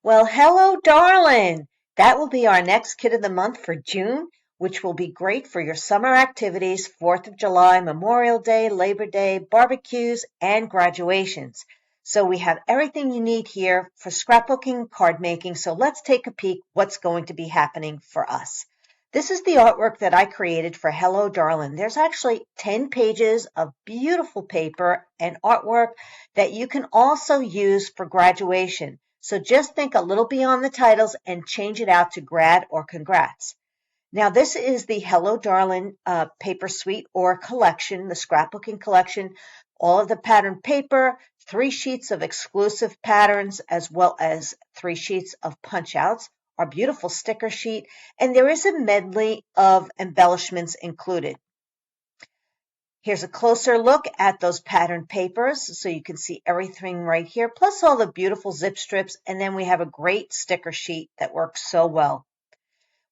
Well, hello, darling. That will be our next Kid of the Month for June, which will be great for your summer activities, 4th of July, Memorial Day, Labor Day, barbecues, and graduations. So we have everything you need here for scrapbooking, card making. So let's take a peek what's going to be happening for us. This is the artwork that I created for Hello Darlin. There's actually 10 pages of beautiful paper and artwork that you can also use for graduation. So just think a little beyond the titles and change it out to grad or congrats. Now, this is the Hello Darlin paper suite or collection, the scrapbooking collection. All of the patterned paper, 3 sheets of exclusive patterns, as well as 3 sheets of punch outs, our beautiful sticker sheet, and there is a medley of embellishments included. Here's a closer look at those patterned papers so you can see everything right here, plus all the beautiful zip strips, and then we have a great sticker sheet that works so well.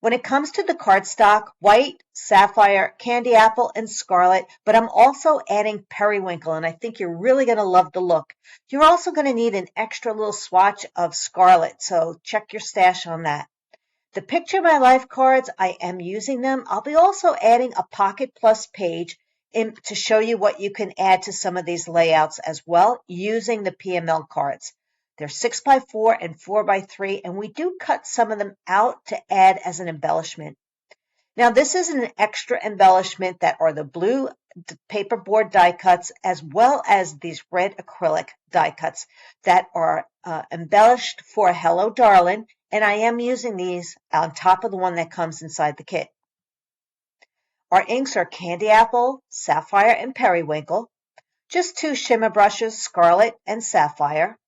When it comes to the cardstock, white, sapphire, candy apple, and scarlet, but I'm also adding periwinkle, and I think you're really going to love the look. You're also going to need an extra little swatch of scarlet, so check your stash on that. The Picture My Life cards, I am using them. I'll be also adding a Pocket Plus page to show you what you can add to some of these layouts as well using the PML cards. They're 6x4 and 4x3, and we do cut some of them out to add as an embellishment. Now, this is an extra embellishment that are the blue paperboard die cuts as well as these red acrylic die cuts that are embellished for Hello Darlin, and I am using these on top of the one that comes inside the kit. Our inks are candy apple, sapphire, and periwinkle. Just 2 shimmer brushes, scarlet and sapphire.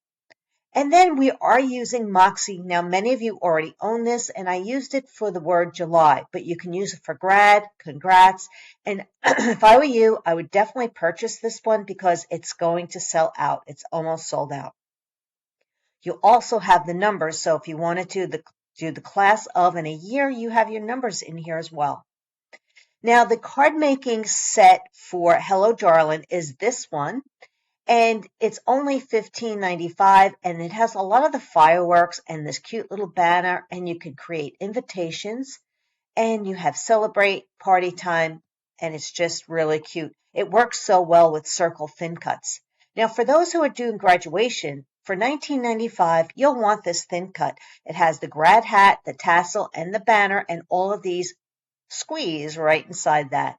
And then we are using Moxie. Now, many of you already own this, and I used it for the word July, but you can use it for grad, congrats. And if I were you, I would definitely purchase this one because it's going to sell out. It's almost sold out. You also have the numbers, so if you wanted to do the class of in a year, you have your numbers in here as well. Now, the card making set for Hello Darlin is this one, and it's only $15.95, and it has a lot of the fireworks and this cute little banner, and you can create invitations, and you have celebrate, party time, and it's just really cute. It works so well with circle thin cuts. Now, for those who are doing graduation, for $19.95, you'll want this thin cut. It has the grad hat, the tassel, and the banner, and all of these squeeze right inside that.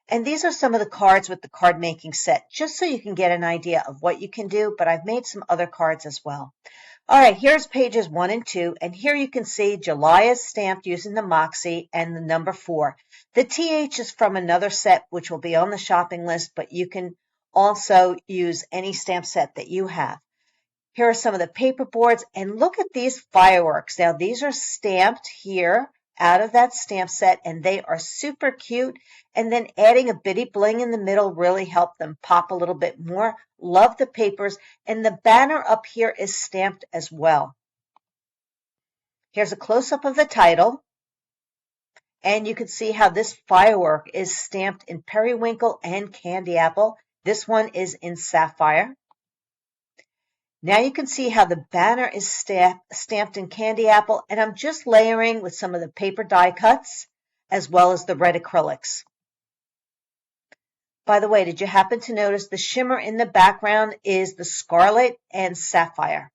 And these are some of the cards with the card making set, just so you can get an idea of what you can do, but I've made some other cards as well. All right, here's pages 1 and 2, and here you can see July is stamped using the Moxie and the number 4. The TH is from another set, which will be on the shopping list, but you can also use any stamp set that you have. Here are some of the paper boards, and look at these fireworks. Now, these are stamped here out of that stamp set, and they are super cute. And then adding a bitty bling in the middle really helped them pop a little bit more. Love the papers, and the banner up here is stamped as well. Here's a close-up of the title, and you can see how this firework is stamped in periwinkle and candy apple. This one is in sapphire. Now you can see how the banner is stamped in candy apple, and I'm just layering with some of the paper die cuts as well as the red acrylics. By the way, did you happen to notice the shimmer in the background is the scarlet and sapphire?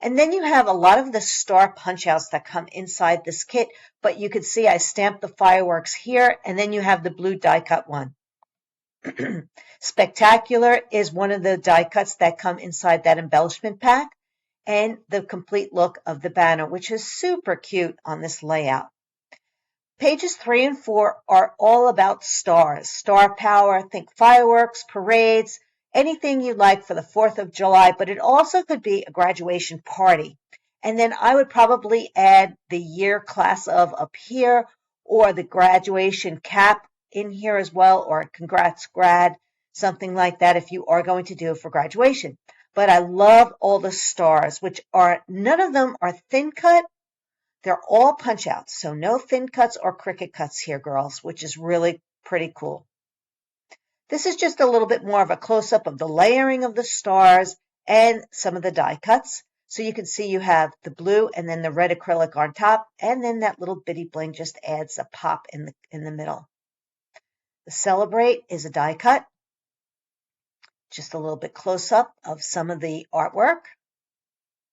And then you have a lot of the star punch outs that come inside this kit, but you can see I stamped the fireworks here, and then you have the blue die cut one. Spectacular is one of the die cuts that come inside that embellishment pack, and the complete look of the banner, which is super cute on this layout. Pages 3 and 4 are all about stars, star power. Think fireworks, parades, anything you like for the 4th of July, but it also could be a graduation party. And then I would probably add the year class of up here, or the graduation cap in here as well, or congrats grad, something like that if you are going to do it for graduation. But I love all the stars, which are, none of them are thin cut. They're all punch outs, so no thin cuts or cricket cuts here, girls, which is really pretty cool. This is just a little bit more of a close-up of the layering of the stars and some of the die cuts. So you can see you have the blue and then the red acrylic on top, and then that little bitty bling just adds a pop in the middle. The Celebrate is a die cut. Just a little bit close up of some of the artwork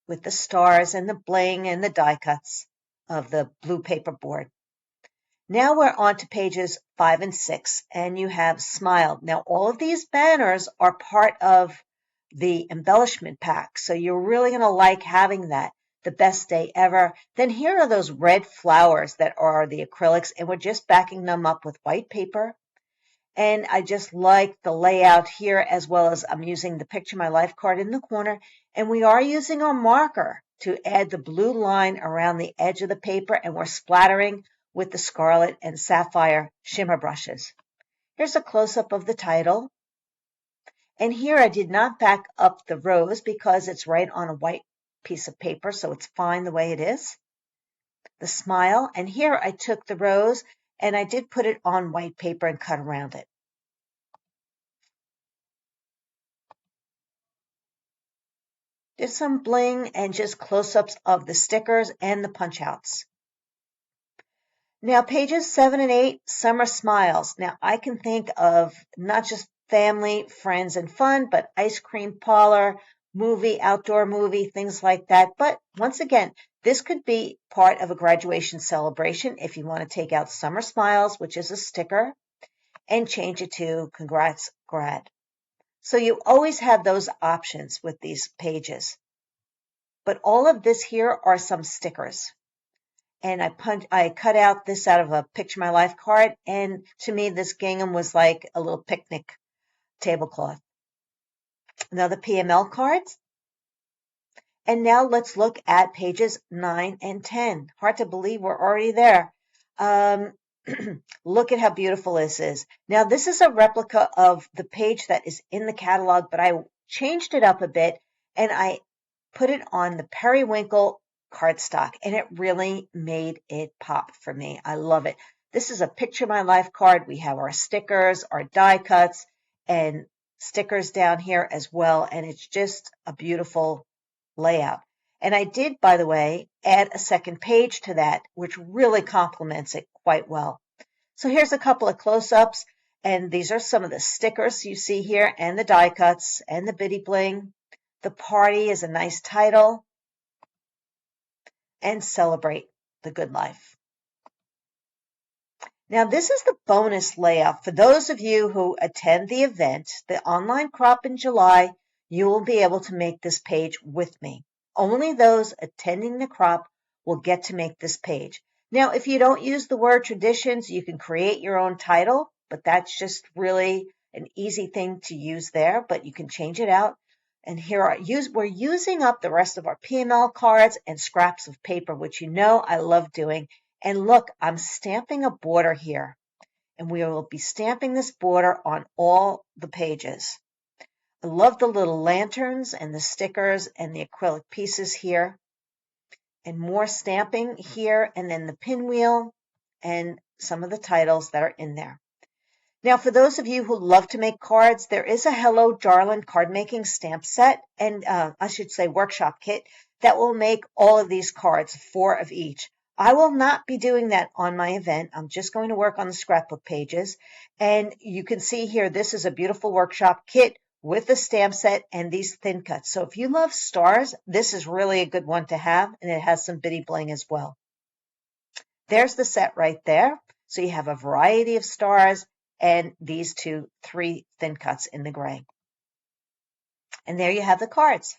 with the stars and the bling and the die cuts of the blue paper board. Now we're on to pages 5 and 6, and you have Smile. Now all of these banners are part of the embellishment pack, so you're really going to like having that. The Best Day Ever. Then here are those red flowers that are the acrylics, and we're just backing them up with white paper. And I just like the layout here, as well as I'm using the Picture My Life card in the corner. And we are using our marker to add the blue line around the edge of the paper, and we're splattering with the scarlet and sapphire shimmer brushes. Here's a close-up of the title. And here I did not back up the rose because it's right on a white piece of paper, so it's fine the way it is. The Smile, and here I took the rose and I did put it on white paper and cut around it. There's some bling and just close-ups of the stickers and the punch-outs. Now, pages 7 and 8, Summer Smiles. Now, I can think of not just family, friends, and fun, but ice cream parlor, movie, outdoor movie, things like that. But once again, this could be part of a graduation celebration if you want to take out Summer Smiles, which is a sticker, and change it to Congrats, Grad. So you always have those options with these pages. But all of this here are some stickers. And I cut out this out of a Picture My Life card, and to me this gingham was like a little picnic tablecloth. Now the PML cards. And now let's look at pages 9 and 10. Hard to believe we're already there. Look at how beautiful this is. Now this is a replica of the page that is in the catalog, but I changed it up a bit and I put it on the periwinkle cardstock, and it really made it pop for me. I love it. This is a Picture My Life card. We have our stickers, our die cuts, and stickers down here as well, and it's just a beautiful layout. And I did, by the way, add a second page to that, which really complements it quite well. So here's a couple of close-ups, and these are some of the stickers you see here, and the die cuts, and the bitty bling. The Party is a nice title, and Celebrate the Good Life. Now this is the bonus layout. For those of you who attend the event, the online crop in July, you will be able to make this page with me. Only those attending the crop will get to make this page. Now, if you don't use the word traditions, you can create your own title, but that's just really an easy thing to use there, but you can change it out. And here we're using up the rest of our PML cards and scraps of paper, which you know I love doing. And look, I'm stamping a border here, and we will be stamping this border on all the pages. I love the little lanterns and the stickers and the acrylic pieces here, and more stamping here, and then the pinwheel and some of the titles that are in there. Now, for those of you who love to make cards, there is a Hello Darlin card making stamp set, and I should say workshop kit, that will make all of these cards, 4 of each. I will not be doing that on my event. I'm just going to work on the scrapbook pages. And you can see here, this is a beautiful workshop kit with the stamp set and these thin cuts. So if you love stars, this is really a good one to have, and it has some bitty bling as well. There's the set right there. So you have a variety of stars and these 3 thin cuts in the gray. And there you have the cards.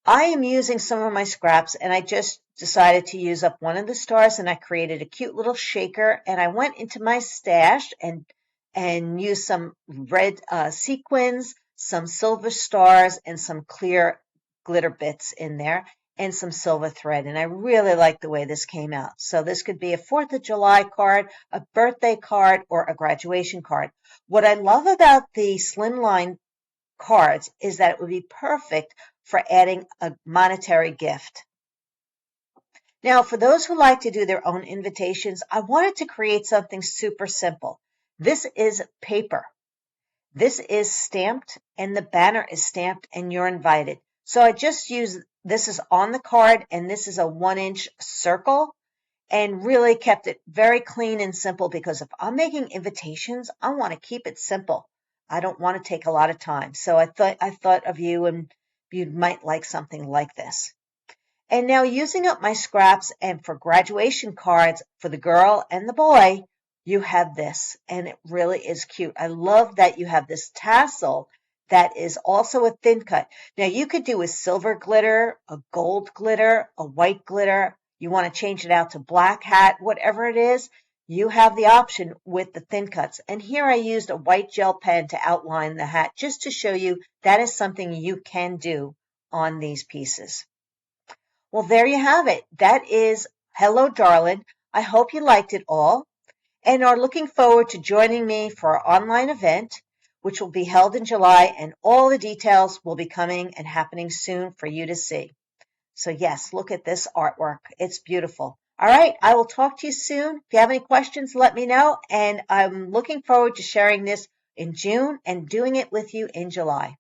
I am using some of my scraps, and I just decided to use up one of the stars, and I created a cute little shaker, and I went into my stash and used some red sequins, some silver stars, and some clear glitter bits in there, and some silver thread. And I really like the way this came out. So this could be a 4th of July card, a birthday card, or a graduation card. What I love about the slimline cards is that it would be perfect for adding a monetary gift. Now, for those who like to do their own invitations, I wanted to create something super simple. This is paper. This is stamped and the banner is stamped and you're invited. So I just use, this is on the card and this is a 1-inch circle, and really kept it very clean and simple, because if I'm making invitations, I want to keep it simple. I don't want to take a lot of time. So I thought of you, and you might like something like this. And now, using up my scraps, and for graduation cards for the girl and the boy, you have this, and it really is cute. I love that you have this tassel that is also a thin cut. Now, you could do a silver glitter, a gold glitter, a white glitter. You want to change it out to black hat, whatever it is, you have the option with the thin cuts. And here I used a white gel pen to outline the hat, just to show you that is something you can do on these pieces. Well, there you have it. That is Hello Darlin. I hope you liked it all and are looking forward to joining me for our online event, which will be held in July, and all the details will be coming and happening soon for you to see. So yes, look at this artwork. It's beautiful. All right, I will talk to you soon. If you have any questions, let me know, and I'm looking forward to sharing this in June and doing it with you in July.